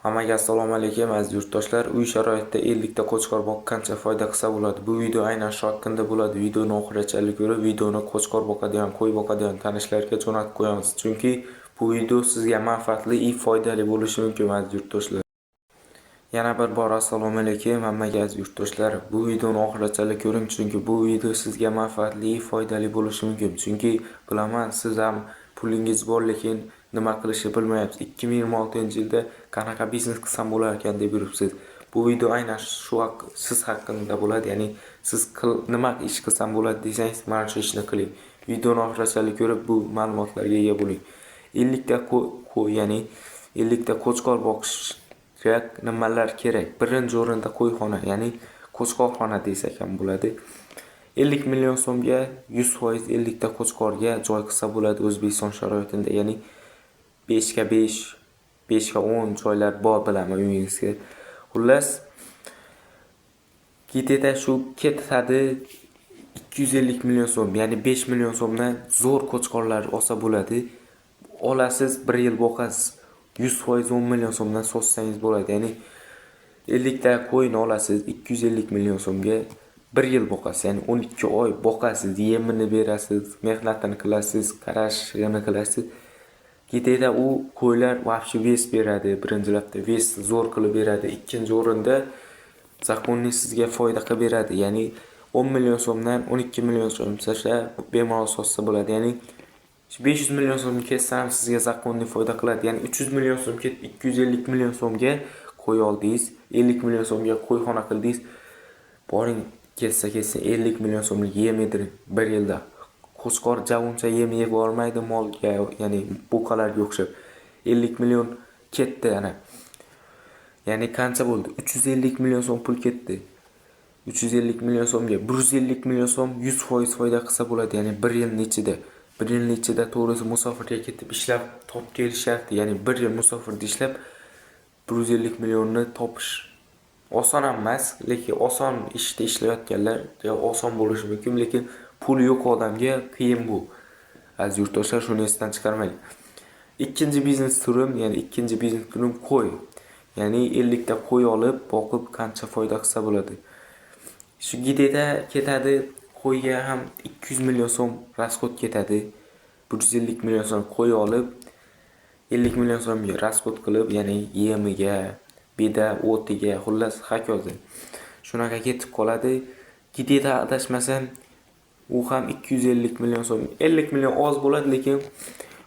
Hammaga assalomu alaykum aziz yurtdoshlar. Uy sharoitida 50 ta qo'chqor boqqancha foyda qilsa bo'ladi. Bu video aynan shu haqida bo'ladi. Videoni oxirigacha ko'rib, videoni qo'chqor boqadigan, qo'y boqadigan tanishlarga jo'natib qo'yamiz. Chunki bu video sizga manfaatli, foydali bo'lishi mumkin aziz yurtdoshlar. Yana bir bor assalomu alaykum hammaga aziz yurtdoshlar. Bu videoni oxirigacha ko'ring, chunki bu video sizga manfaatli, foydali bo'lishi mumkin. Chunki bilaman, siz ham pulingiz bor, lekin nima qilishni bilmayapsiz. 2026-yilda qanaqa biznes qilsam bo'lar ekan deb yuribsiz. Bu video aynan siz haqida bo'ladi. Ya'ni siz nima ish qilsam bo'ladi desangiz, mana shu ishni qiling. Videoni oxirigacha ko'rib bu ma'lumotlarga ega bo'ling. 50 ta ya'ni 50 ta qo'chqor boqish nimalar kerak? Birinchi o'rinda qo'yxona, ya'ni qo'chqorxona desak ham bo'ladi. 50 million so'mga 100% 50 ta qo'chqorga joy qilsa bo'ladi O'zbekiston sharoitida. Ya'ni 5 ga 5, 5 ga 10 joylar bor bilaman uyingizga. Xullas, ketadi 250 million so'm, ya'ni 5 million so'mdan zo'r qo'chqorlar olsa bo'ladi. Olasiz, 1 yil boqasiz. 100% 10 million so'mdan sotsangiz bo'ladi. Ya'ni 50 ta qo'yni olasiz, 250 million so'mga 1 yil boqasiz. Ya'ni 12 oy boqasiz, yemini berasiz, mehnatini qilasiz, qarashini qilasiz. Ketayda u qo'ylar vaqti ves beradi. Birinchi lapda ves zo'r qilib beradi. Ikkinchi o'rinda zakonni sizga foyda qilib beradi. Ya'ni 10 million so'mdan 12 million so'm tashlab bemalol sotsa bo'ladi. Ya'ni 500 million so'm kessam sizga zakonni foyda qiladi. Ya'ni 300 million so'm ketib 250 million so'mga qo'y oldingiz, 50 million so'mga qo'yxona qildingiz. Boring ketsa 50 million so'mlik yem yediring 1 yilda. Qo'chqor javuncha yem yeb olmaydi molga, ya'ni buqalarga o'xshab. 50 million ketdi ana. Ya'ni qancha bo'ldi? 350 million so'm pul ketdi. 350 million so'mga 150 million so'm 100% foyda qilsa bo'ladi. Ya'ni 1 yilning ichida. 1 yilning ichida to'g'risi musofirga ketib ishlab topib kelishyapti. Ya'ni 1 yil musofirda ishlab 150 millionni topish oson emas, lekin oson ishda ishlayotganlar oson bo'lishi mumkin, lekin pul yo'q odamga qiyin bu. Aziz yurtdoshlar, shuni esdan chiqarmang. Ikkinchi biznes turim, ya'ni ikkinchi biznes turim qo'y. Ya'ni 50 ta qo'y olib, boqib qancha foyda qilsa bo'ladi. Shu gideda ketadi, qo'yga ham 200 million so'm rasxod ketadi. 150 million so'm qo'y olib 50 million so'mga rasxod qilib, ya'ni yemiga, beda, o'tiga, xullas hokazo. Shunaqa ketib qoladi. Gideda adashmasam, u ham 250 million so'm. 50 million oz bo'ladi, lekin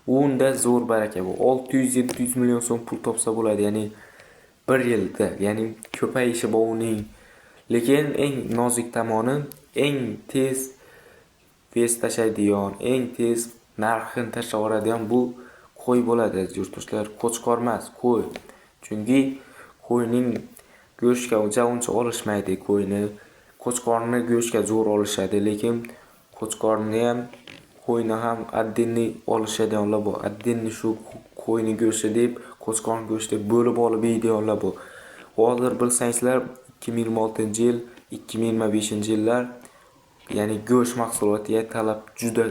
unda zo'r baraka bu. 600-700 million so'm pul topsa bo'ladi, ya'ni 1 yilda, ya'ni ko'payishi bor uning. Lekin eng nozik tomoni, eng tez ves tashlaydigan, eng tez narxini tashlab yuboradigan bu qo'y bo'ladi aziz yurtdoshlar. Qo'chqor emas, qo'y. Chunki qo'yning go'shtga uncha olishmaydi qo'yni. Qo'chqorni go'shtga zo'r olishadi, lekin qo'chqorni ham, qo'yni ham отдельный olishadiganlar bor. Отдельный shu qo'yni go'shti deb, qo'chqor go'shti deb bo'lib olib yeydiganlar bor. Hozir bilsangizlar, 2026-yil, 2025-yillar, ya'ni go'sht mahsulotiga talab juda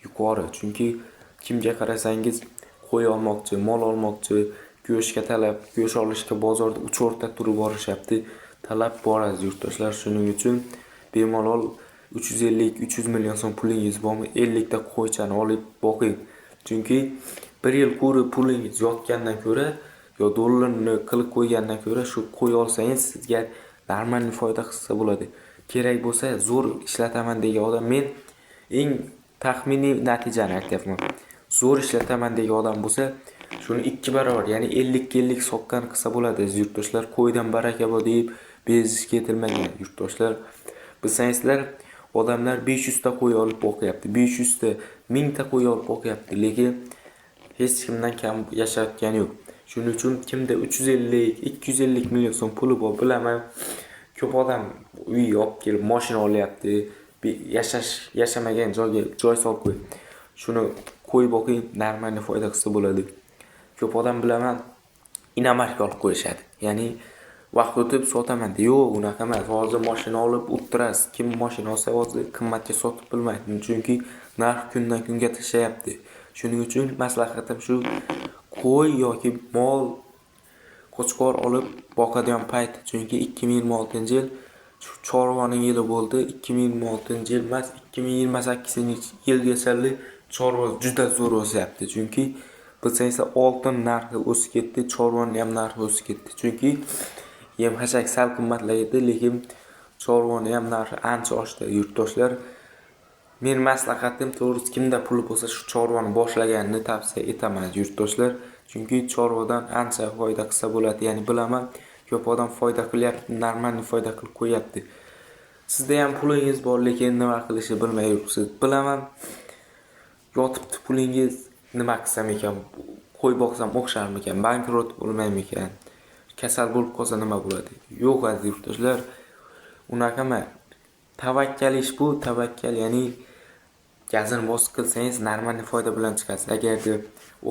yuqori. Chunki kimga qarasangiz, qo'y olmoqchi, mol olmoqchi, go'shtga talab, go'sht olishga bozorda uch o'rta turib borishyapti. Talab bor aziz yurtdoshlar. Shuning uchun bemalol 350-300 million so'm pulingiz bormi, 50 ta qo'ychani olib boqing. Chunki 1 yil ko'rib pulingiz yotgandan ko'ra, yo dollarni qilib qo'ygandan ko'ra, shu qo'y olsangiz sizga normal foyda qilsa bo'ladi. Kerak bo'lsa zo'r ishlataman degan odam, men eng taxminiy natijani aytyapman. Zo'r ishlataman degan odam bo'lsa, shuni 2 barobar, ya'ni 50-50 sotgan qilsa bo'ladi aziz yurtdoshlar. Qo'ydan baraka bor deb bezishga ketilmagan yurtdoshlar. Bilsangizlar, odamlar 500 ta qo'y olib boqyapti, 500 ta, 1000 ta qo'y olib boqyapti, lekin hech kimdan kam yashayotgani yo'q. Shuning uchun kimda 350-250 million so'm puli bor bilaman. Ko'p odam uy olib kelib, mashina olyapti, yashamagan joyga joy solib qo'y. Shuni qo'y boqing, normal foyda qilsa bo'ladi. Ko'p odam bilaman, inomarka olib qo'yishadi. Ya'ni vaqt o'tib sotaman deydi. Yo'q, unaqa emas. Hozir mashina olib o'tirasiz. Kim mashina olsa hozir qimmatga sotib bilmaydi. Chunki narx kundan kunga tashayapti. Shuning uchun maslahatim shu, qo'y yoki mol qo'chqor olib boqadigan payt. Chunki 2026-yil chorvaning yili bo'ldi. 2026-yil emas, 2028-yilgacha chorva juda zo'r o'syapti. Chunki bilsangizlar oltin narxi o'sib ketdi, chorvaning ham narxi o'sib ketdi. Chunki yem-xashak sal qimmatlaydi, lekin chorvaning ham narxi ancha oshdi yurtdoshlar. Men maslahatim to'g'risi kimda puli bo'lsa shu chorvani boshlaganini tavsiya etaman yurtdoshlar. Chunki chorvadan ancha foyda qilsa bo'ladi. Ya'ni bilaman, ko'p odam foyda qilyapti, normal foyda qilib qo'yapti. Sizda ham pulingiz bor, lekin nima qilishni bilmay yuribsiz. Bilaman, yotibdi pulingiz, nima qilsam ekan, qo'y boqsam o'xsharmikan, bankrot bo'lmaymikan, kasal bo'lib qolsa nima bo'ladi? Yo'q aziz yurtdoshlar, unaqa emas. Tavakkal ish bu, tavakkal, ya'ni gazini bosib qilsangiz normal foyda bilan chiqasiz. Agarda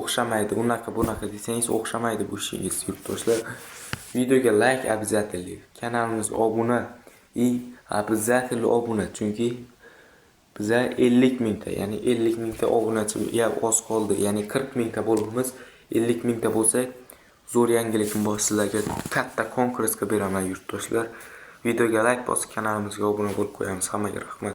o'xshamaydi, unaqa bunaqa desangiz o'xshamaydi bu ishingiz yurtdoshlar. Videoga like обязательно, kanalimizga obuna обязательно obuna, chunki biza 50 mingta, ya'ni 50 mingta obunachi oz qoldi. Ya'ni 40 mingta bo'libmiz, 50 mingta bo'lsak, zo'r yangilikim bor, sizlarga katta konkursga beraman yurtdoshlar. Videoga like bosib, kanalimizga obuna bo'lib qo'yamiz. Hammaga rahmat.